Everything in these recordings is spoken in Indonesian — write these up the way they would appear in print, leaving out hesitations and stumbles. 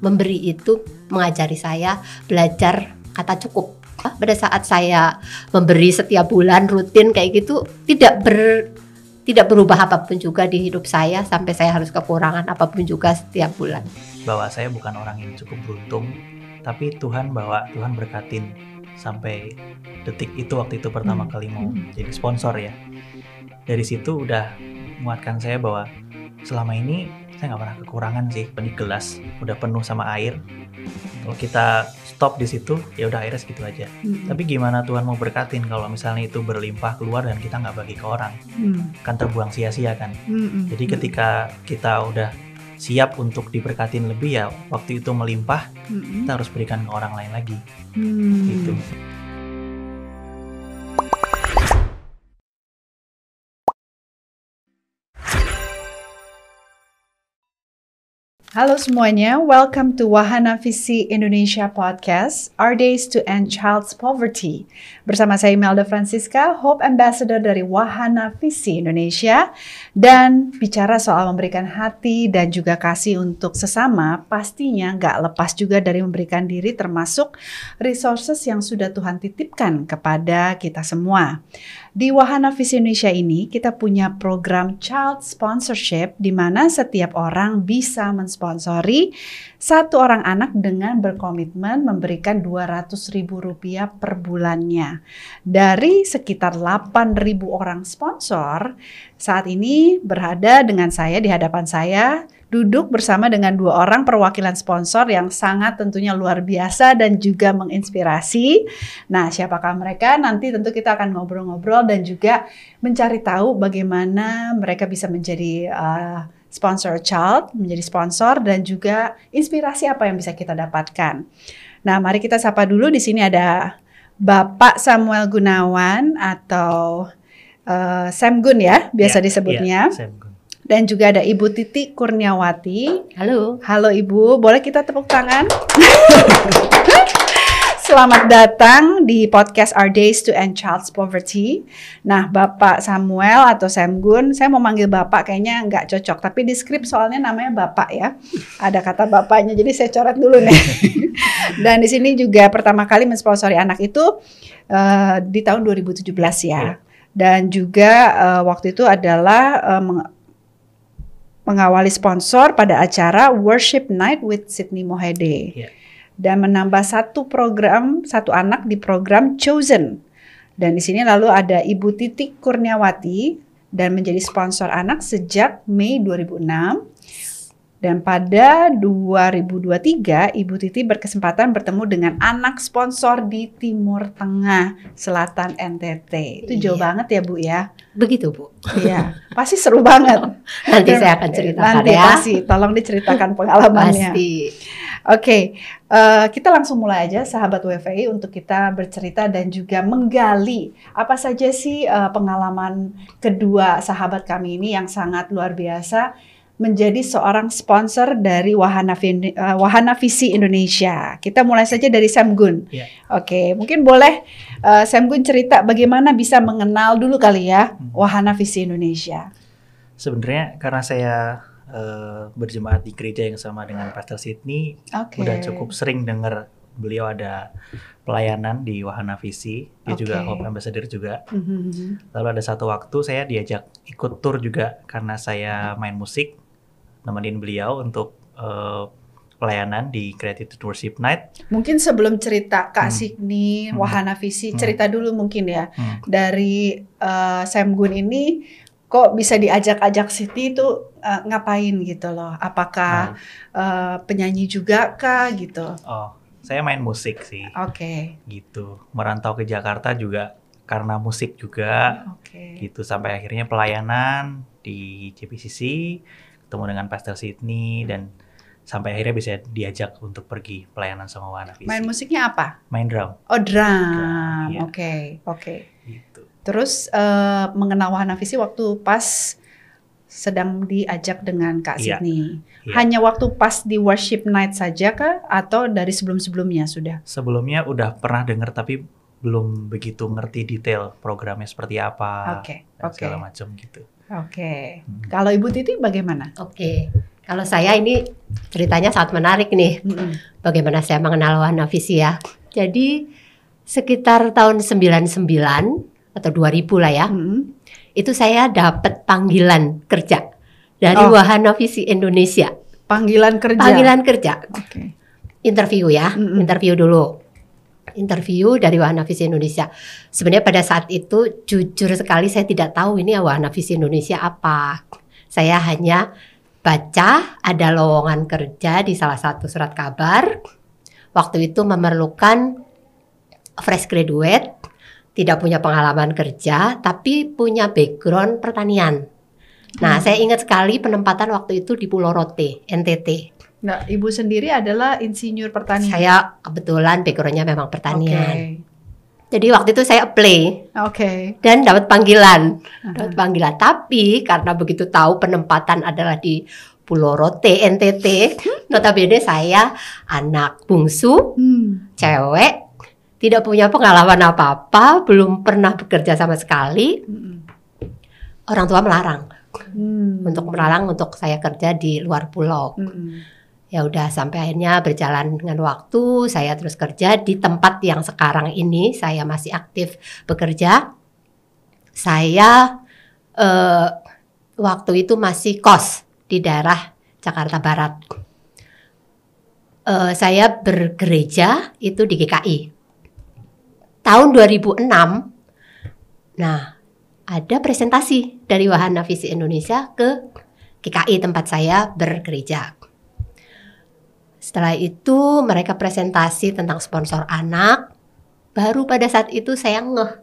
memberi itu mengajari saya belajar kata cukup. Pada saat saya memberi setiap bulan rutin kayak gitu, tidak berubah apapun juga di hidup saya sampai saya harus kekurangan apapun juga setiap bulan. Bahwa saya bukan orang yang cukup beruntung, tapi Tuhan berkatin sampai detik itu, waktu itu pertama kali mau jadi sponsor ya. Dari situ udah menguatkan saya bahwa selama ini saya nggak pernah kekurangan sih. Di gelas udah penuh sama air, kalau kita stop di situ ya udah airnya segitu aja. Tapi gimana Tuhan mau berkatin kalau misalnya itu berlimpah keluar dan kita nggak bagi ke orang, kan terbuang sia-sia kan. Jadi ketika kita udah siap untuk diberkatin lebih ya waktu itu melimpah, kita harus berikan ke orang lain lagi. Gitu. Halo semuanya, welcome to Wahana Visi Indonesia Podcast, Our Days to End Child's Poverty. Bersama saya Imelda Francisca, Hope Ambassador dari Wahana Visi Indonesia. Dan bicara soal memberikan hati dan juga kasih untuk sesama, pastinya nggak lepas juga dari memberikan diri termasuk resources yang sudah Tuhan titipkan kepada kita semua. Di Wahana Visi Indonesia ini kita punya program Child Sponsorship di mana setiap orang bisa mensponsori satu orang anak dengan berkomitmen memberikan Rp200.000 per bulannya. Dari sekitar 8.000 orang sponsor, saat ini berada dengan saya di hadapan saya, duduk bersama dengan 2 orang perwakilan sponsor yang sangat tentunya luar biasa dan juga menginspirasi. Nah, siapakah mereka? Nanti tentu kita akan ngobrol-ngobrol dan juga mencari tahu bagaimana mereka bisa menjadi sponsor child, menjadi sponsor dan juga inspirasi apa yang bisa kita dapatkan. Nah, mari kita sapa dulu. Di sini ada Bapak Samuel Gunawan atau Sam Gun ya, biasa disebutnya. Sam Gun. Dan juga ada Ibu Titi Kurniawati. Halo. Halo Ibu, boleh kita tepuk tangan? Selamat datang di podcast Our Days to End Child's Poverty. Nah, Bapak Samuel atau Sam Gun, saya mau manggil Bapak kayaknya nggak cocok. Tapi di skrip soalnya namanya Bapak ya. Ada kata Bapaknya, jadi saya coret dulu nih. Dan di sini juga pertama kali mensponsori anak itu di tahun 2017 ya. Dan juga waktu itu adalah mengawali sponsor pada acara Worship Night with Sydney Mohede. Dan menambah satu anak di program Chosen. Dan di sini lalu ada Ibu Titi Kurniawati dan menjadi sponsor anak sejak Mei 2006. Dan pada 2023 Ibu Titi berkesempatan bertemu dengan anak sponsor di Timur Tengah, Selatan NTT. Itu jauh banget ya Bu ya? Begitu Bu. Iya, pasti seru banget. Nanti saya akan ceritakan nanti ya. Pasti, tolong diceritakan pengalamannya. Pasti. Oke, kita langsung mulai aja sahabat WFI untuk kita bercerita dan juga menggali apa saja sih pengalaman kedua sahabat kami ini yang sangat luar biasa menjadi seorang sponsor dari Wahana Visi Indonesia. Kita mulai saja dari Sam Gun. Oke, mungkin boleh Sam Gun cerita bagaimana bisa mengenal dulu kali ya Wahana Visi Indonesia. Sebenarnya karena saya berjemaat di gereja yang sama dengan Pastor Sydney, udah cukup sering dengar beliau ada pelayanan di Wahana Visi. Dia juga Hope Ambassador juga. Lalu ada satu waktu saya diajak ikut tour juga karena saya main musik, nemenin beliau untuk pelayanan di Creative Worship Night. Mungkin sebelum cerita Kak Sydney, Wahana Visi, cerita dulu mungkin ya. Dari Sam Gun ini kok bisa diajak-ajak Sydney itu ngapain gitu loh? Apakah penyanyi juga kah gitu? Oh, saya main musik sih. Gitu. Merantau ke Jakarta juga karena musik juga. Gitu sampai akhirnya pelayanan di JPCC, ketemu dengan Pastor Sydney dan sampai akhirnya bisa diajak untuk pergi pelayanan sama Wahana Visi. Main musiknya apa? Main drum. Oh, drum. Oke. Gitu. Terus mengenal Wahana Visi waktu pas sedang diajak dengan Kak Sydney. Hanya waktu pas di worship night saja kah? Atau dari sebelum-sebelumnya sudah? Sebelumnya udah pernah dengar tapi belum begitu ngerti detail programnya seperti apa. Dan segala macam gitu. Kalau Ibu Titi bagaimana? Kalau saya ini ceritanya sangat menarik nih. Bagaimana saya mengenal Wahana Visi ya. Jadi sekitar tahun 99 atau 2000 lah ya. Itu saya dapat panggilan kerja dari Wahana Visi Indonesia. Panggilan kerja. Panggilan kerja. Oke. Interview ya. Interview dulu. Interview dari Wahana Visi Indonesia. Sebenarnya pada saat itu jujur sekali saya tidak tahu ini Wahana Visi Indonesia apa. Saya hanya baca ada lowongan kerja di salah satu surat kabar. Waktu itu memerlukan fresh graduate, tidak punya pengalaman kerja, tapi punya background pertanian. Nah, saya ingat sekali penempatan waktu itu di Pulau Rote, NTT. Nah, Ibu sendiri adalah insinyur pertanian. Saya kebetulan backgroundnya memang pertanian. Oke. Jadi waktu itu saya apply Oke. dan dapat panggilan. Dapat panggilan. Tapi karena begitu tahu penempatan adalah di Pulau Rote, NTT, notabene saya anak bungsu, cewek, tidak punya pengalaman apa-apa, belum pernah bekerja sama sekali. Orang tua melarang untuk saya kerja di luar pulau. Ya udah sampai akhirnya berjalan dengan waktu, saya terus kerja di tempat yang sekarang ini saya masih aktif bekerja. Saya waktu itu masih kos di daerah Jakarta Barat. Saya bergereja itu di GKI. Tahun 2006, nah ada presentasi dari Wahana Visi Indonesia ke GKI tempat saya bergereja. Setelah itu mereka presentasi tentang sponsor anak. Baru pada saat itu saya ngeh.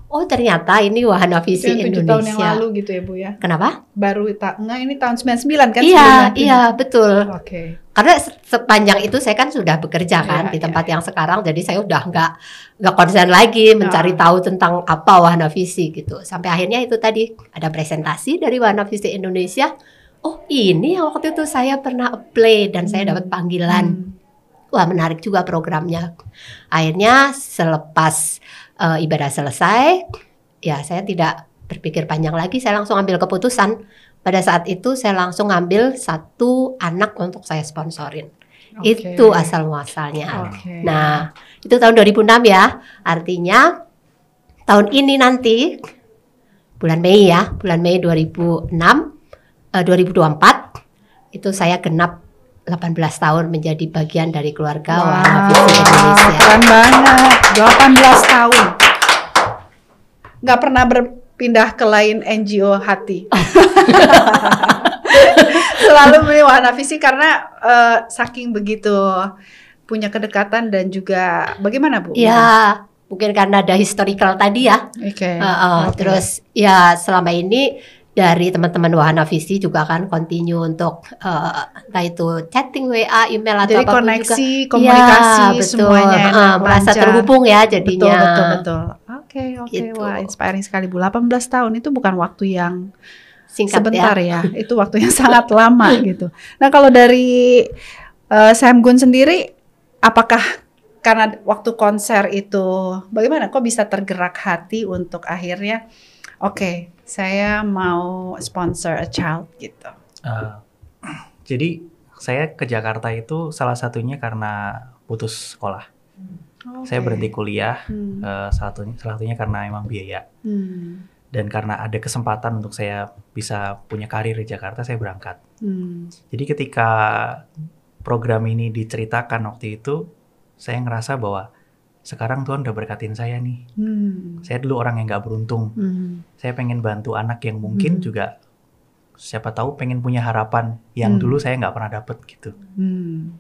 Oh ternyata ini Wahana Visi Indonesia. 7 tahun yang lalu gitu ya Bu ya? Kenapa? Baru enggak ini tahun 99 kan? Iya betul. Oke. Karena sepanjang itu saya kan sudah bekerja kan di tempat yang sekarang. Jadi saya udah nggak konsen lagi mencari tahu tentang apa Wahana Visi gitu. Sampai akhirnya itu tadi ada presentasi dari Wahana Visi Indonesia. Oh ini yang waktu itu saya pernah apply dan saya dapat panggilan. Wah menarik juga programnya. Akhirnya selepas ibadah selesai, ya saya tidak berpikir panjang lagi, saya langsung ambil keputusan. Pada saat itu saya langsung ngambil satu anak untuk saya sponsorin. Itu asal muasalnya. Nah itu tahun 2006 ya, artinya tahun ini nanti bulan Mei ya, bulan Mei 2024 itu saya genap 18 tahun menjadi bagian dari keluarga Wahana Visi Indonesia. Keren banget, 18 tahun. Nggak pernah berpindah ke lain NGO hati. Selalu milih Wahana Visi karena saking begitu punya kedekatan dan juga bagaimana Bu? Ya, mungkin karena ada historical tadi ya. Terus ya selama ini dari teman-teman Wahana Visi juga akan continue untuk entah itu chatting WA, email atau apapun juga. Jadi koneksi, komunikasi semuanya enak, merasa terhubung ya jadinya. Betul. Oke. Gitu. Wah, inspiring sekali Bu. 18 tahun itu bukan waktu yang singkat sebentar ya. Itu waktu yang sangat lama gitu. Nah, kalau dari Sam Gun sendiri apakah karena waktu konser itu bagaimana kok bisa tergerak hati untuk akhirnya saya mau sponsor a child gitu. Jadi saya ke Jakarta itu salah satunya karena putus sekolah. Saya berhenti kuliah, salah satunya karena emang biaya. Dan karena ada kesempatan untuk saya bisa punya karir di Jakarta, saya berangkat. Jadi ketika program ini diceritakan waktu itu, saya ngerasa bahwa sekarang Tuhan udah berkatin saya nih. Saya dulu orang yang gak beruntung. Saya pengen bantu anak yang mungkin juga siapa tahu pengen punya harapan yang dulu saya gak pernah dapet gitu.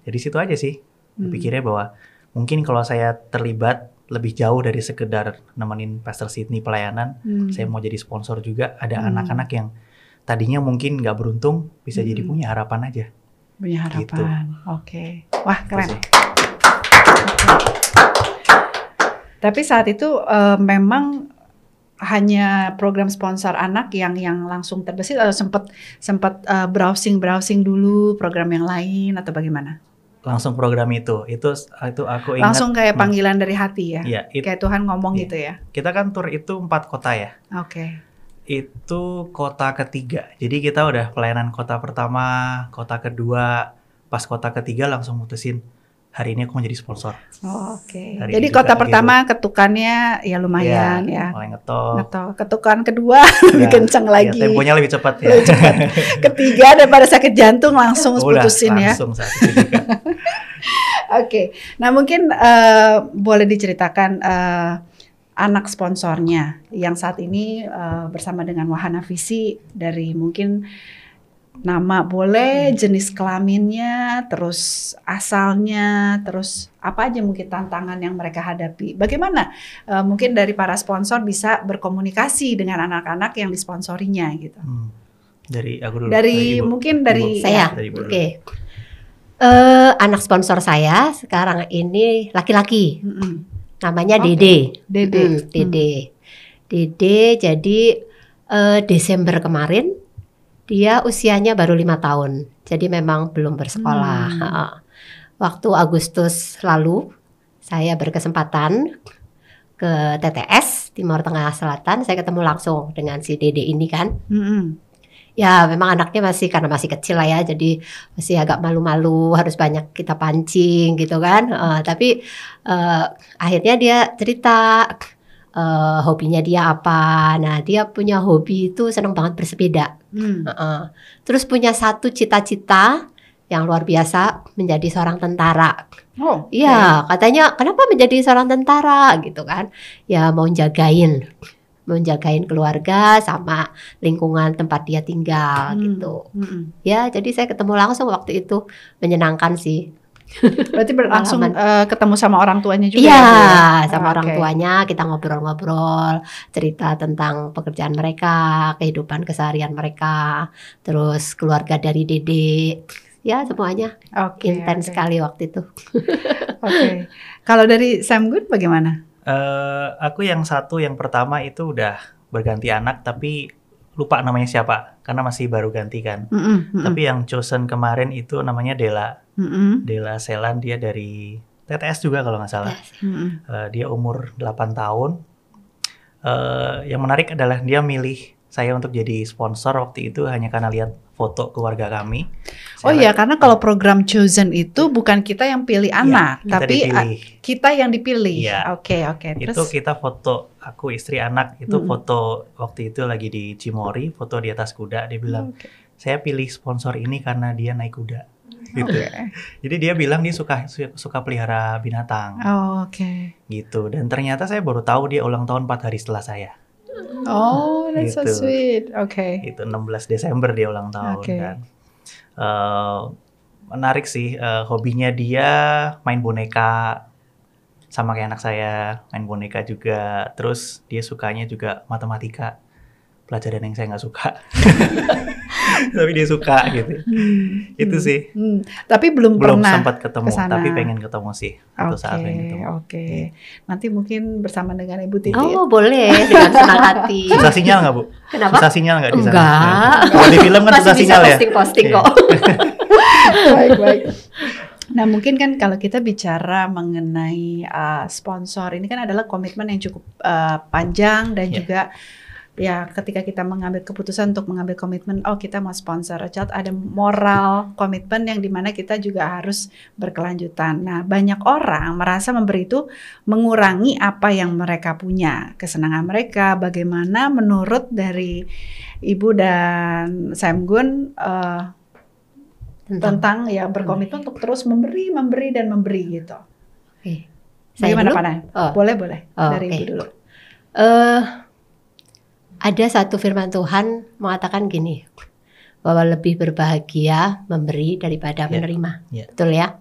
Jadi situ aja sih. Pikirnya bahwa mungkin kalau saya terlibat lebih jauh dari sekedar nemenin Pastor Sydney pelayanan, saya mau jadi sponsor juga. Ada anak-anak yang tadinya mungkin gak beruntung bisa jadi punya harapan aja. Punya harapan. Gitu. Oke. Wah keren. Tapi saat itu memang hanya program sponsor anak yang langsung terbesit atau sempat browsing dulu program yang lain atau bagaimana? Langsung program itu aku ingat. Langsung kayak panggilan dari hati ya? Iya. Kayak Tuhan ngomong gitu ya? Kita kan tur itu 4 kota ya. Oke. itu kota ketiga. Jadi kita udah pelayanan kota pertama, kota kedua, pas kota ketiga langsung mutusin hari ini aku mau jadi sponsor. Oh, oke. Hari Jadi ini kota juga pertama ketukannya ya lumayan ya. Mulai ngetop. Atau ketukan kedua lebih kencang lagi. Ya, temponya lebih cepat ya. Lebih cepat. Ketiga daripada sakit jantung langsung Udah, putusin ya. langsung saat itu juga. Oke. Nah mungkin boleh diceritakan anak sponsornya yang saat ini bersama dengan Wahana Visi, dari mungkin nama boleh, jenis kelaminnya, terus asalnya, terus apa aja mungkin tantangan yang mereka hadapi. Bagaimana mungkin dari para sponsor bisa berkomunikasi dengan anak-anak yang disponsorinya gitu. Dari aku dulu. Dari Ibu. mungkin dari Saya. Dari Ibu dulu. Oke. Anak sponsor saya sekarang ini laki-laki. Namanya Oke. Dede. Dede. Dede. Dede jadi Desember kemarin dia usianya baru 5 tahun. Jadi memang belum bersekolah. Waktu Agustus lalu saya berkesempatan ke TTS Timur Tengah Selatan. Saya ketemu langsung dengan si Dede ini kan. Ya memang anaknya karena masih kecil lah ya, jadi masih agak malu-malu, harus banyak kita pancing gitu kan. Tapi akhirnya dia cerita hobinya dia apa. Nah dia punya hobi itu senang banget bersepeda. Terus punya satu cita-cita yang luar biasa, menjadi seorang tentara. Oh, Iya, katanya kenapa menjadi seorang tentara gitu kan? Ya mau menjagain keluarga sama lingkungan tempat dia tinggal gitu. Ya, jadi saya ketemu langsung waktu itu, menyenangkan sih. Berarti langsung ketemu sama orang tuanya juga Iya, ya, Bu, ya? sama orang Oke. tuanya kita ngobrol-ngobrol, cerita tentang pekerjaan mereka, kehidupan keseharian mereka, terus keluarga dari Dede. Ya, semuanya Oke, intens oke. sekali waktu itu. Oke. Kalau dari Sam Good bagaimana? Aku yang pertama itu udah berganti anak tapi lupa namanya siapa karena masih baru ganti kan. Tapi yang chosen kemarin itu namanya Dela. Dela Selan, dia dari TTS juga kalau nggak salah. Dia umur 8 tahun. Yang menarik adalah dia milih saya untuk jadi sponsor waktu itu hanya karena lihat foto keluarga kami. Oh iya, karena kalau program Chosen itu bukan kita yang pilih anak, kita tapi dipilih. kita yang dipilih. Iya. Oke. Itu Terus kita foto, aku istri anak itu foto waktu itu lagi di Cimory, foto di atas kuda. Dia bilang, saya pilih sponsor ini karena dia naik kuda. Gitu. Jadi dia bilang dia suka pelihara binatang. Oh, oke. Gitu. Dan ternyata saya baru tahu dia ulang tahun 4 hari setelah saya. Oh, that's so Gitu. sweet. Oke. Itu 16 Desember dia ulang tahun Oke. kan. Menarik sih, hobinya dia main boneka, sama kayak anak saya, main boneka juga. Terus dia sukanya juga matematika, pelajaran yang saya nggak suka. Tapi dia suka gitu. Itu sih. Tapi belum pernah sempat ketemu, kesana. tapi pengen ketemu sih. Suatu saat pengen ketemu. Oke. Nanti mungkin bersama dengan Ibu Titi. Oh, boleh dengan senang hati. Susah sinyal nggak, Bu? Kenapa? Susah sinyal nggak di sana? Enggak. Kalau di film kan Masih susah bisa sinyal ya? posting-posting Iya. kok. Baik. Nah, mungkin kan kalau kita bicara mengenai sponsor, ini kan adalah komitmen yang cukup panjang dan Ya. juga ya ketika kita mengambil keputusan untuk mengambil komitmen, oh kita mau sponsor a child, ada moral komitmen yang dimana kita juga harus berkelanjutan. Nah, banyak orang merasa memberi itu mengurangi apa yang mereka punya, kesenangan mereka. Bagaimana menurut dari Ibu dan Sam Gun tentang ya berkomitmen untuk terus memberi gitu. Oke. Saya Bagaimana dulu? Pak Nay? Oh. Boleh Oh, dari oke. Ibu dulu. Ada satu firman Tuhan mengatakan gini, bahwa lebih berbahagia memberi daripada Ya. menerima. Ya. Betul ya?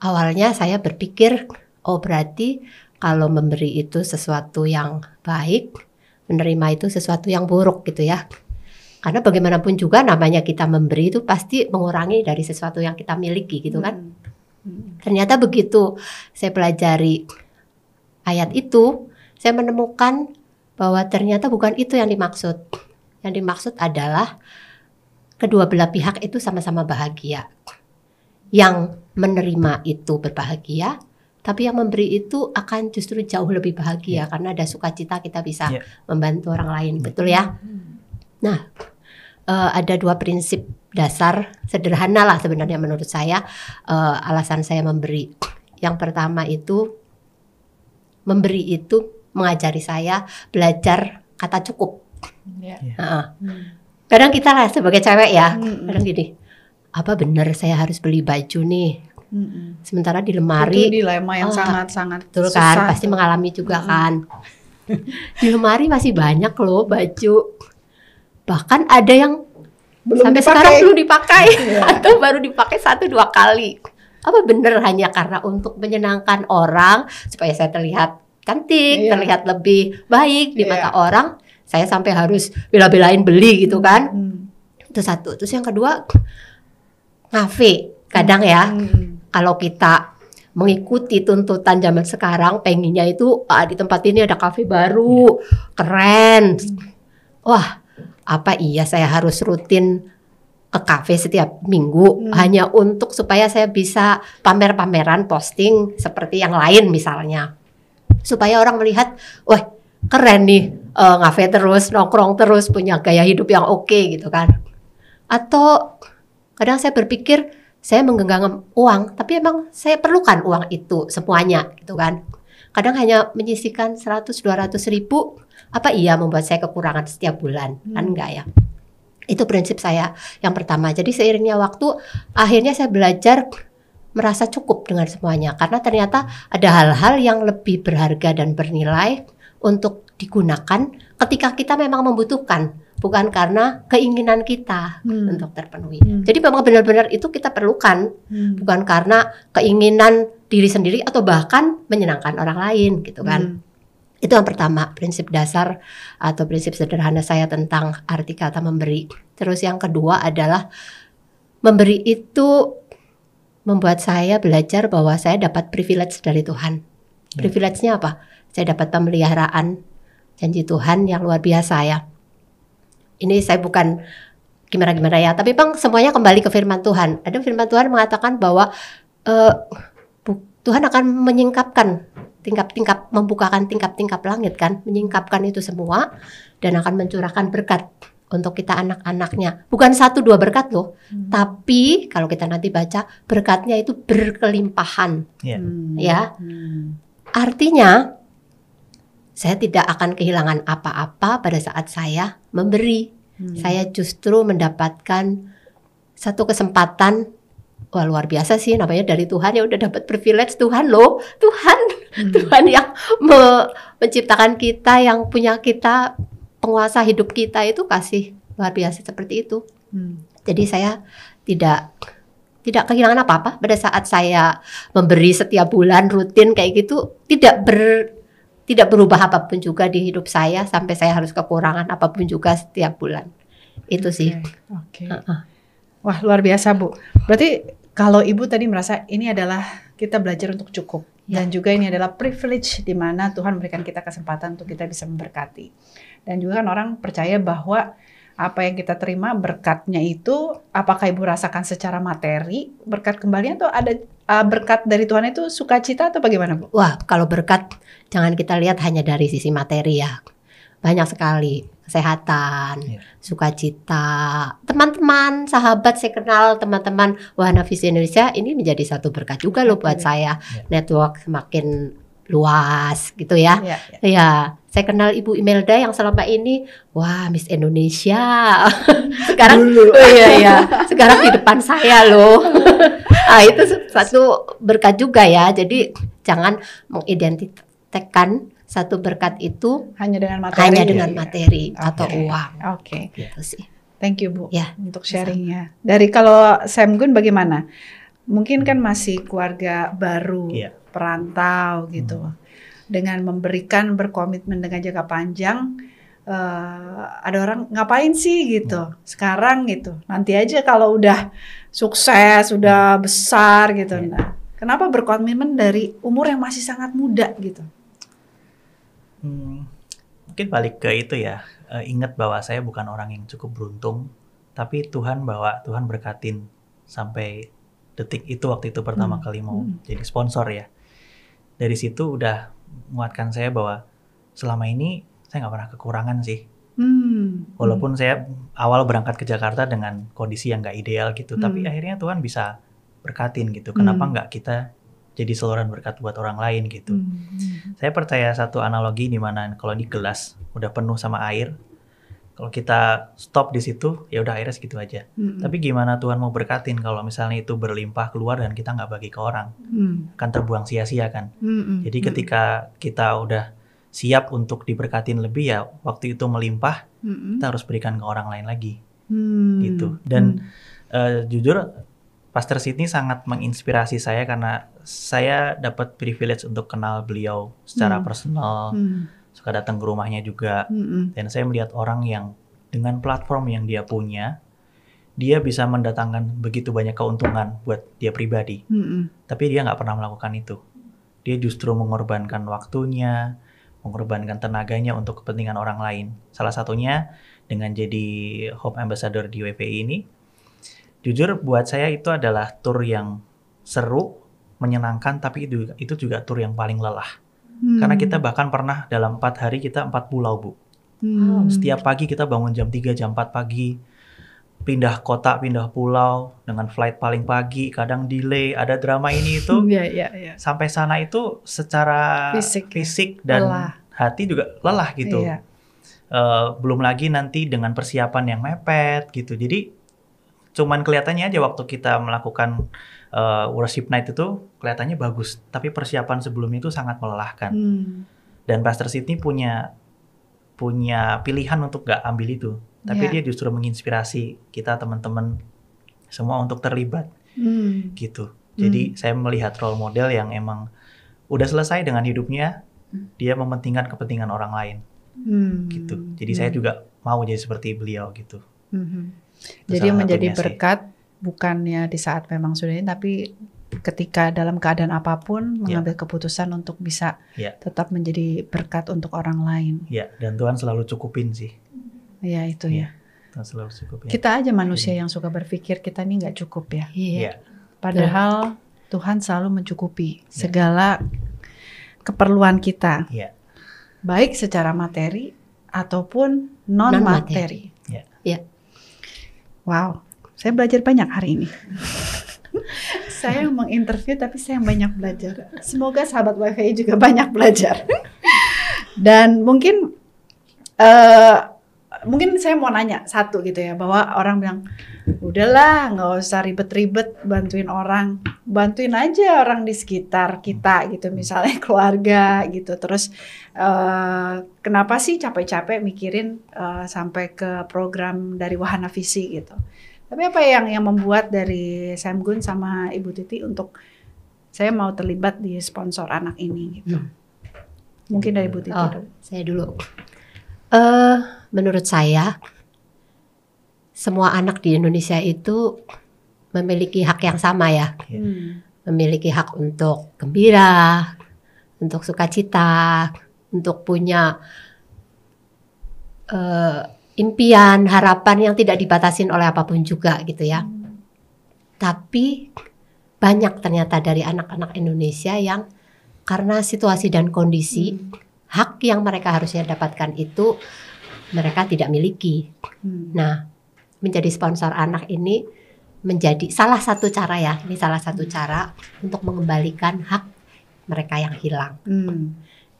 Awalnya saya berpikir, oh berarti kalau memberi itu sesuatu yang baik, menerima itu sesuatu yang buruk gitu ya. Karena bagaimanapun juga namanya kita memberi itu pasti mengurangi dari sesuatu yang kita miliki gitu kan. Ternyata begitu saya pelajari ayat itu, saya menemukan bahwa ternyata bukan itu yang dimaksud. Yang dimaksud adalah kedua belah pihak itu sama-sama bahagia. Yang menerima itu berbahagia, Tapi yang memberi itu akan justru jauh lebih bahagia karena ada sukacita kita bisa membantu orang lain, betul ya? Nah, ada dua prinsip dasar sederhana lah sebenarnya menurut saya alasan saya memberi. Yang pertama itu memberi itu mengajari saya belajar kata cukup. Kadang kita lah sebagai cewek ya, kadang gini, apa benar saya harus beli baju nih? Sementara di lemari itu dilema yang sangat-sangat betul susah kan, pasti mengalami juga kan. Di lemari masih banyak loh baju. Bahkan ada yang belum sampai dipakai. sekarang belum dipakai atau baru dipakai 1-2 kali. Apa benar hanya karena untuk menyenangkan orang supaya saya terlihat cantik, terlihat lebih baik di mata orang, saya sampai harus bela-belain beli gitu kan? Itu satu. Terus yang kedua, ngafe kadang ya. Kalau kita mengikuti tuntutan zaman sekarang, pengennya itu di tempat ini ada kafe baru, keren. Wah, apa iya saya harus rutin ke kafe setiap minggu hanya untuk supaya saya bisa pamer-pameran posting seperti yang lain misalnya. Supaya orang melihat, wah keren nih, ngafe terus, nongkrong terus, punya gaya hidup yang oke gitu kan. Atau kadang saya berpikir, saya menggenggam uang, tapi emang saya perlukan uang itu semuanya gitu kan. Kadang hanya menyisihkan 100-200 ribu, apa iya membuat saya kekurangan setiap bulan? Kan enggak ya. Itu prinsip saya yang pertama. Jadi seiringnya waktu, akhirnya saya belajar merasa cukup dengan semuanya. Karena ternyata ada hal-hal yang lebih berharga dan bernilai untuk digunakan ketika kita memang membutuhkan. Bukan karena keinginan kita untuk terpenuhi. Jadi memang benar-benar itu kita perlukan, bukan karena keinginan diri sendiri atau bahkan menyenangkan orang lain gitu kan. Itu yang pertama, prinsip dasar atau prinsip sederhana saya tentang arti kata memberi. Terus yang kedua adalah memberi itu membuat saya belajar bahwa saya dapat privilege dari Tuhan. Privilege-nya apa? Saya dapat pemeliharaan janji Tuhan yang luar biasa ya. Ini saya bukan gimana-gimana ya, tapi Bang semuanya kembali ke firman Tuhan. Ada firman Tuhan mengatakan bahwa Tuhan akan menyingkapkan tingkap-tingkap, membukakan tingkap-tingkap langit kan, menyingkapkan itu semua dan akan mencurahkan berkat untuk kita anak-anaknya. Bukan 1-2 berkat loh, tapi kalau kita nanti baca berkatnya itu berkelimpahan. Ya, artinya saya tidak akan kehilangan apa-apa pada saat saya memberi. Saya justru mendapatkan satu kesempatan, wah luar biasa sih namanya dari Tuhan ya, udah dapat privilege Tuhan loh. Tuhan yang menciptakan kita, yang punya kita, penguasa hidup kita itu kasih luar biasa seperti itu. Jadi saya tidak kehilangan apa-apa pada saat saya memberi setiap bulan rutin kayak gitu, tidak berubah apapun juga di hidup saya sampai saya harus kekurangan apapun juga setiap bulan. Itu sih. Wah luar biasa Bu. Berarti kalau Ibu tadi merasa ini adalah kita belajar untuk cukup. Dan juga ini adalah privilege di mana Tuhan memberikan kita kesempatan untuk kita bisa memberkati. Dan juga kan orang percaya bahwa apa yang kita terima berkatnya itu, apakah Ibu rasakan secara materi berkat kembalian atau ada berkat dari Tuhan itu sukacita atau bagaimana Bu? Wah kalau berkat jangan kita lihat hanya dari sisi materi ya, banyak sekali. Kesehatan, sukacita, teman-teman, sahabat saya kenal, teman-teman Wahana Visi Indonesia ini menjadi satu berkat juga loh buat saya. Network semakin luas gitu ya. Ya, saya kenal Ibu Imelda yang selama ini wah Miss Indonesia. Sekarang sekarang di depan saya loh. Itu satu berkat juga ya. Jadi jangan mengidentikan satu berkat itu hanya dengan materi atau uang. Gitu sih. Thank you Bu untuk sharingnya. Dari kalau Sam Gun bagaimana? Mungkin kan masih keluarga baru, perantau gitu. Dengan memberikan berkomitmen dengan jangka panjang, ada orang ngapain sih gitu sekarang gitu. Nanti aja kalau udah sukses, udah besar gitu. Nah, kenapa berkomitmen dari umur yang masih sangat muda gitu? Mungkin balik ke itu ya, ingat bahwa saya bukan orang yang cukup beruntung, tapi Tuhan berkatin sampai detik itu waktu itu pertama kali mau jadi sponsor ya. dari situ udah menguatkan saya bahwa selama ini saya nggak pernah kekurangan sih. Walaupun saya awal berangkat ke Jakarta dengan kondisi yang nggak ideal gitu, tapi akhirnya Tuhan bisa berkatin gitu. Kenapa nggak kita jadi saluran berkat buat orang lain gitu. Saya percaya satu analogi di mana kalau di gelas udah penuh sama air, kalau kita stop di situ, ya udah airnya segitu aja. Tapi gimana Tuhan mau berkatin kalau misalnya itu berlimpah keluar dan kita nggak bagi ke orang, kan terbuang sia-sia kan. Jadi ketika kita udah siap untuk diberkatin lebih, ya waktu itu melimpah, kita harus berikan ke orang lain lagi, gitu. Dan jujur, Pastor Sydney sangat menginspirasi saya karena saya dapat privilege untuk kenal beliau secara personal. Suka datang ke rumahnya juga, dan saya melihat orang yang dengan platform yang dia punya, dia bisa mendatangkan begitu banyak keuntungan buat dia pribadi, tapi dia nggak pernah melakukan itu. Dia justru mengorbankan waktunya, mengorbankan tenaganya untuk kepentingan orang lain. Salah satunya dengan jadi Hope Ambassador di WPI ini. Jujur buat saya itu adalah tour yang seru, menyenangkan, tapi itu juga tour yang paling lelah. Karena kita bahkan pernah dalam 4 hari kita 4 pulau, Bu. Setiap pagi kita bangun jam 3, jam 4 pagi. Pindah kota, pindah pulau, dengan flight paling pagi, kadang delay, ada drama ini itu. Sampai sana itu secara fisik dan hati juga lelah gitu. Belum lagi nanti dengan persiapan yang mepet gitu. Jadi cuman kelihatannya aja waktu kita melakukan worship night itu kelihatannya bagus, tapi persiapan sebelum itu sangat melelahkan. Dan Pastor Sydney punya pilihan untuk gak ambil itu, tapi dia justru menginspirasi kita teman-teman semua untuk terlibat, gitu. Jadi saya melihat role model yang emang udah selesai dengan hidupnya, dia mementingkan kepentingan orang lain, gitu. Jadi saya juga mau jadi seperti beliau gitu. Jadi menjadi berkat bukannya di saat memang sudah ini, tapi ketika dalam keadaan apapun mengambil keputusan untuk bisa tetap menjadi berkat untuk orang lain. Dan Tuhan selalu cukupin sih. Itu Tuhan selalu cukupin. Kita aja manusia yang suka berpikir kita ini nggak cukup ya. Padahal Tuhan selalu mencukupi segala keperluan kita, baik secara materi ataupun non materi. Wow. Saya belajar banyak hari ini. Saya menginterview tapi saya banyak belajar. Semoga sahabat WFI juga banyak belajar. Dan mungkin saya mau nanya satu gitu ya, bahwa orang bilang udahlah nggak usah ribet-ribet bantuin orang, bantuin aja orang di sekitar kita gitu, misalnya keluarga gitu. Terus kenapa sih capek-capek mikirin sampai ke program dari Wahana Visi gitu. Tapi apa yang membuat dari Sam Gun sama Ibu Titi untuk saya mau terlibat di sponsor anak ini gitu? Mungkin dari Ibu Titi dulu. Saya dulu. Menurut saya, semua anak di Indonesia itu memiliki hak yang sama ya. Memiliki hak untuk gembira, untuk sukacita, untuk punya impian, harapan yang tidak dibatasin oleh apapun juga gitu ya. Tapi banyak ternyata dari anak-anak Indonesia yang karena situasi dan kondisi, hak yang mereka harusnya dapatkan itu mereka tidak miliki. Nah, menjadi sponsor anak ini menjadi salah satu cara ya. Ini salah satu cara untuk mengembalikan hak mereka yang hilang.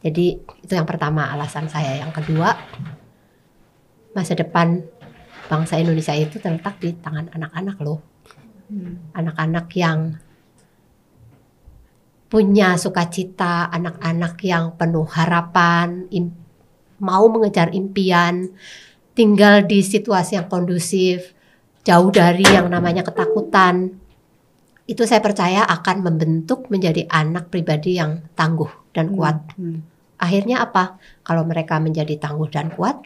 Jadi itu yang pertama alasan saya. Yang kedua, masa depan bangsa Indonesia itu terletak di tangan anak-anak loh. Anak-anak yang punya sukacita, anak-anak yang penuh harapan, mau mengejar impian, tinggal di situasi yang kondusif, jauh dari yang namanya ketakutan. Itu saya percaya akan membentuk menjadi anak pribadi yang tangguh dan kuat. Akhirnya apa? Kalau mereka menjadi tangguh dan kuat,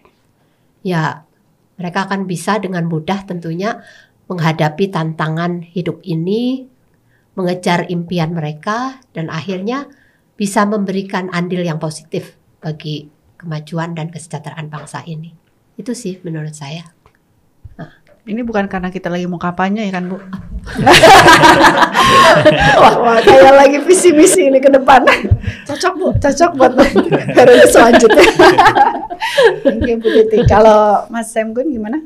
ya mereka akan bisa dengan mudah tentunya menghadapi tantangan hidup ini, mengejar impian mereka, dan akhirnya bisa memberikan andil yang positif bagi kemajuan dan kesejahteraan bangsa ini. Itu sih menurut saya. Ini bukan karena kita lagi mau kampanye ya kan Bu? wah, kayak lagi visi misi ini ke depan. Cocok Bu, cocok buat periode selanjutnya. Thank you Bu Titi. Kalau Mas Semgun gimana?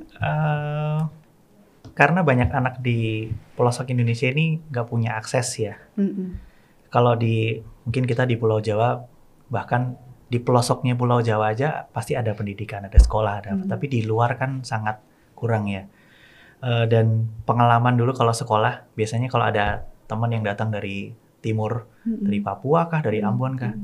Karena banyak anak di pelosok Indonesia ini nggak punya akses ya. Kalau mungkin kita di Pulau Jawa, bahkan di pelosoknya Pulau Jawa aja pasti ada pendidikan, ada sekolah, ada apa. Tapi di luar kan sangat kurang ya. Dan pengalaman dulu kalau sekolah, biasanya kalau ada teman yang datang dari timur, dari Papua kah, dari Ambon kah,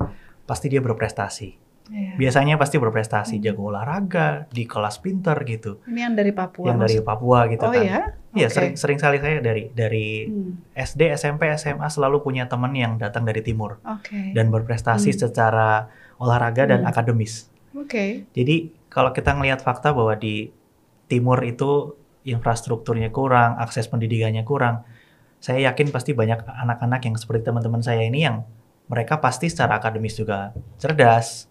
pasti dia berprestasi. Biasanya pasti berprestasi, jago olahraga, di kelas pinter gitu. Ini yang dari Papua? Yang dari Papua gitu kan. Ya? Iya, sering sekali saya dari SD, SMP, SMA selalu punya teman yang datang dari timur. Dan berprestasi secara olahraga dan akademis. Jadi kalau kita ngelihat fakta bahwa di timur itu infrastrukturnya kurang, akses pendidikannya kurang, saya yakin pasti banyak anak-anak yang seperti teman-teman saya ini yang mereka pasti secara akademis juga cerdas,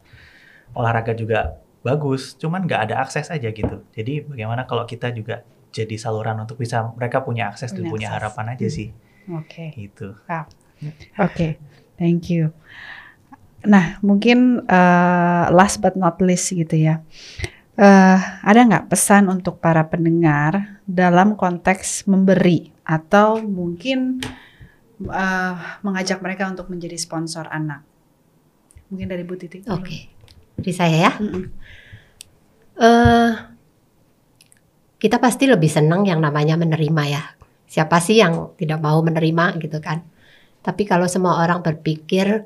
olahraga juga bagus, cuman nggak ada akses aja gitu. Jadi bagaimana kalau kita juga jadi saluran untuk bisa mereka punya akses dan punya harapan aja sih. Gitu. Thank you. Nah, mungkin last but not least gitu ya. Ada nggak pesan untuk para pendengar dalam konteks memberi atau mungkin mengajak mereka untuk menjadi sponsor anak? Mungkin dari Bu Titi. Dari saya ya. Kita pasti lebih senang yang namanya menerima ya. Siapa sih yang tidak mau menerima gitu kan? Tapi kalau semua orang berpikir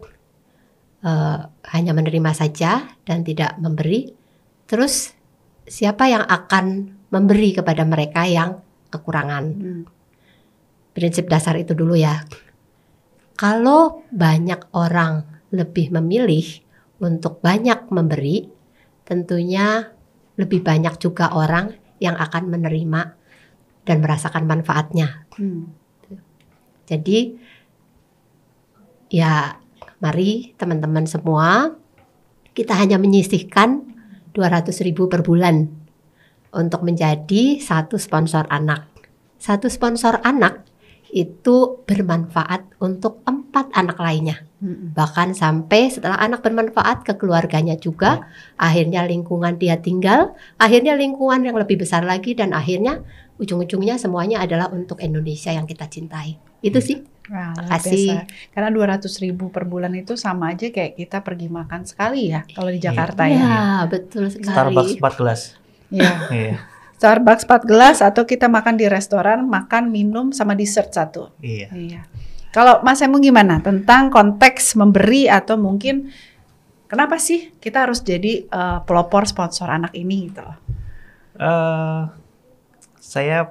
hanya menerima saja dan tidak memberi, terus siapa yang akan memberi kepada mereka yang kekurangan? Prinsip dasar itu dulu ya. Kalau banyak orang lebih memilih untuk banyak memberi, tentunya lebih banyak juga orang yang akan menerima dan merasakan manfaatnya. Jadi ya mari teman-teman semua, kita hanya menyisihkan 200.000 per bulan untuk menjadi satu sponsor anak. Satu sponsor anak itu bermanfaat untuk 4 anak lainnya. Bahkan sampai setelah anak bermanfaat ke keluarganya juga, akhirnya lingkungan dia tinggal, akhirnya lingkungan yang lebih besar lagi, dan akhirnya ujung-ujungnya semuanya adalah untuk Indonesia yang kita cintai. Itu sih. Wah, kasih. Karena 200.000 per bulan itu sama aja kayak kita pergi makan sekali ya kalau di Jakarta ya. Betul sekali. Starbucks 4 gelas. Iya. Starbucks 4 gelas atau kita makan di restoran, makan, minum sama dessert 1. Iya. Kalau Mas Emu gimana tentang konteks memberi atau mungkin kenapa sih kita harus jadi pelopor sponsor anak ini gitu? Saya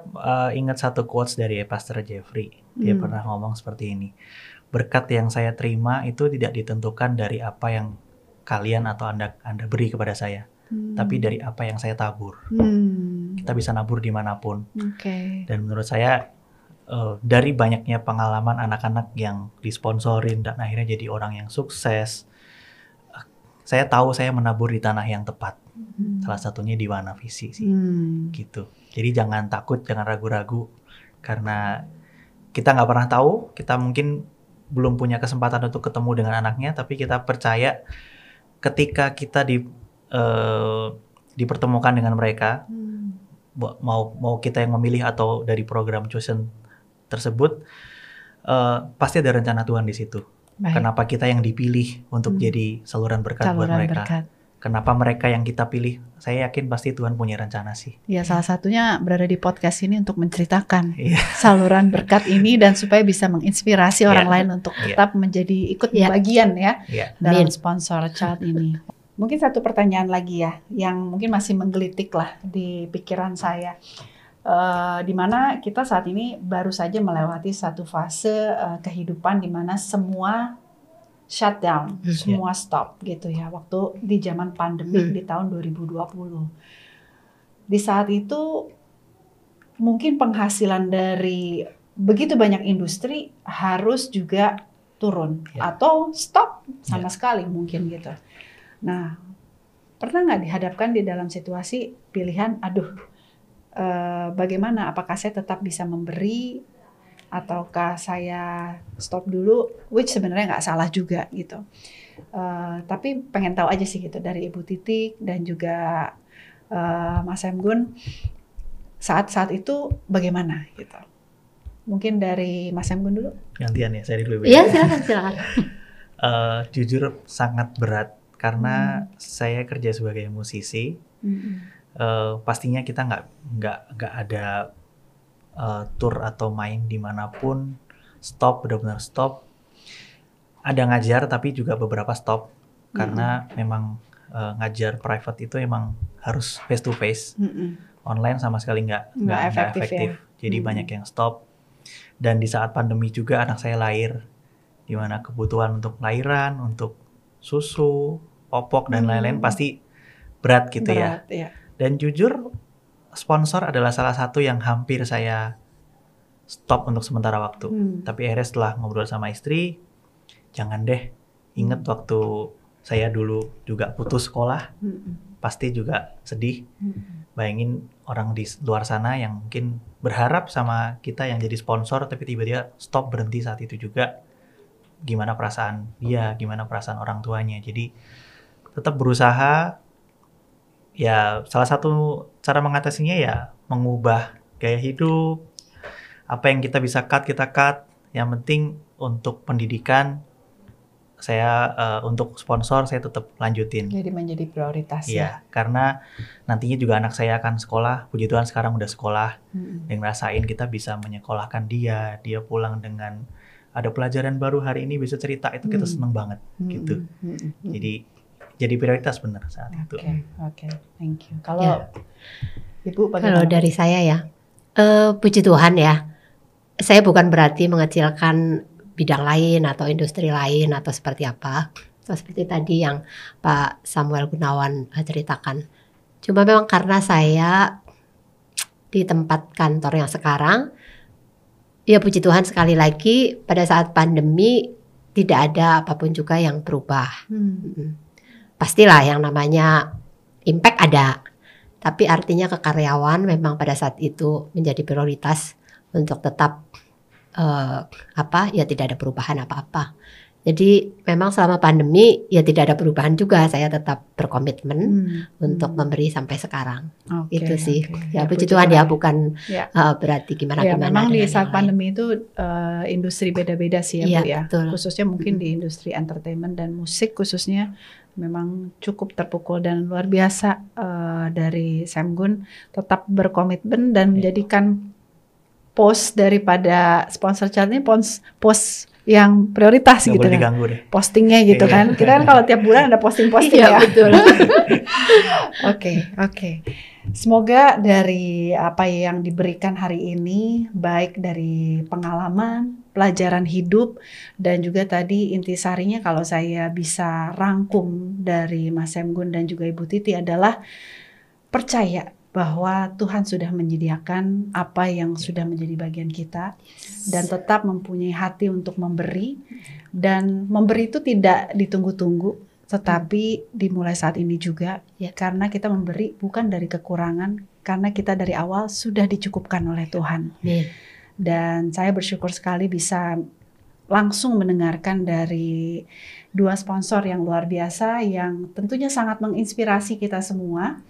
ingat satu quotes dari Pastor Jeffrey. Dia pernah ngomong seperti ini. Berkat yang saya terima itu tidak ditentukan dari apa yang kalian atau Anda beri kepada saya, tapi dari apa yang saya tabur. Kita bisa nabur dimanapun. Dan menurut saya dari banyaknya pengalaman anak-anak yang disponsorin dan akhirnya jadi orang yang sukses, saya tahu saya menabur di tanah yang tepat. Salah satunya di Wahana Visi sih, gitu. Jadi jangan takut, jangan ragu-ragu, karena kita nggak pernah tahu, kita mungkin belum punya kesempatan untuk ketemu dengan anaknya, tapi kita percaya ketika kita dipertemukan dengan mereka, mau kita yang memilih atau dari program Chosen tersebut, pasti ada rencana Tuhan di situ. Kenapa kita yang dipilih untuk jadi saluran berkat buat mereka? Kenapa mereka yang kita pilih? Saya yakin pasti Tuhan punya rencana sih. Ya, salah satunya berada di podcast ini untuk menceritakan saluran berkat ini dan supaya bisa menginspirasi orang lain untuk tetap menjadi ikut bagian dalam sponsor child ini. Mungkin satu pertanyaan lagi ya, yang mungkin masih menggelitik lah di pikiran saya. Di mana kita saat ini baru saja melewati satu fase kehidupan di mana semua shutdown, semua stop gitu ya, waktu di zaman pandemi di tahun 2020. Di saat itu mungkin penghasilan dari begitu banyak industri harus juga turun atau stop sama sekali mungkin gitu. Nah, pernah nggak dihadapkan di dalam situasi pilihan, bagaimana? Apakah saya tetap bisa memberi ataukah saya stop dulu? Which sebenarnya nggak salah juga gitu. Tapi pengen tahu aja sih gitu dari Ibu Titik dan juga Mas Emgun saat-saat itu bagaimana gitu. Mungkin dari Mas Emgun dulu. Gantian ya, saya dulu. Iya, silakan. Jujur sangat berat karena saya kerja sebagai musisi. Pastinya kita nggak ada tour atau main dimanapun, stop, benar-benar stop. Ada ngajar tapi juga beberapa stop karena memang ngajar private itu emang harus face to face. Online sama sekali nggak efektif. Ya. Jadi banyak yang stop. Dan di saat pandemi juga anak saya lahir, di mana kebutuhan untuk lahiran, untuk susu, popok dan lain-lain pasti berat gitu ya. Dan jujur sponsor adalah salah satu yang hampir saya stop untuk sementara waktu. Tapi akhirnya setelah ngobrol sama istri, jangan deh, inget waktu saya dulu juga putus sekolah, pasti juga sedih. Bayangin orang di luar sana yang mungkin berharap sama kita yang jadi sponsor, tapi tiba-tiba stop, berhenti saat itu juga. Gimana perasaan dia, gimana perasaan orang tuanya. Jadi tetap berusaha. Ya salah satu cara mengatasinya ya mengubah gaya hidup. Apa yang kita bisa cut, kita cut. Yang penting untuk pendidikan, saya untuk sponsor saya tetap lanjutin. Jadi menjadi prioritas ya. Karena nantinya juga anak saya akan sekolah. Puji Tuhan sekarang udah sekolah. Dan ngerasain kita bisa menyekolahkan dia. Dia pulang dengan ada pelajaran baru hari ini, bisa cerita, itu kita seneng banget gitu. Jadi prioritas benar saat itu. Oke, thank you. Kalau Ibu bagaimana? Kalau dari saya ya, puji Tuhan ya, saya bukan berarti mengecilkan bidang lain atau industri lain atau seperti apa. So, seperti tadi yang Pak Samuel Gunawan ceritakan. Cuma memang karena saya di tempat kantor yang sekarang, ya puji Tuhan sekali lagi pada saat pandemi tidak ada apapun juga yang berubah. Pastilah yang namanya impact ada, tapi artinya ke karyawan memang pada saat itu menjadi prioritas untuk tetap ya tidak ada perubahan apa-apa. Jadi memang selama pandemi ya tidak ada perubahan juga, saya tetap berkomitmen untuk memberi sampai sekarang. Itu sih. Ya puji Tuhan ya, bukan berarti gimana-gimana. Memang di saat pandemi itu industri beda-beda sih ya Bu ya. Betul. Khususnya mungkin di industri entertainment dan musik khususnya memang cukup terpukul, dan luar biasa dari Semgun tetap berkomitmen dan menjadikan post daripada sponsor chart ini post yang prioritas Nggak gitu boleh kan, diganggu deh. postingnya gitu kan. Kita kan kalau tiap bulan ada posting-posting ya. Betul. Oke. Semoga dari apa yang diberikan hari ini, baik dari pengalaman, pelajaran hidup, dan juga tadi intisarinya kalau saya bisa rangkum dari Mas Semgun dan juga Ibu Titi adalah percaya bahwa Tuhan sudah menyediakan apa yang sudah menjadi bagian kita, dan tetap mempunyai hati untuk memberi, dan memberi itu tidak ditunggu-tunggu, tetapi dimulai saat ini juga, karena kita memberi bukan dari kekurangan, karena kita dari awal sudah dicukupkan oleh Tuhan. Dan saya bersyukur sekali bisa langsung mendengarkan dari dua sponsor yang luar biasa yang tentunya sangat menginspirasi kita semua.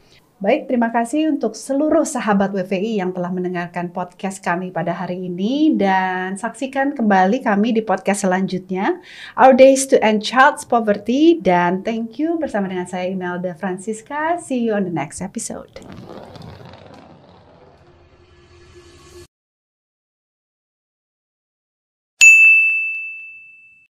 Baik, terima kasih untuk seluruh sahabat WVI yang telah mendengarkan podcast kami pada hari ini, dan saksikan kembali kami di podcast selanjutnya, Our Days to End Child Poverty, dan thank you bersama dengan saya Imelda Francisca. See you on the next episode.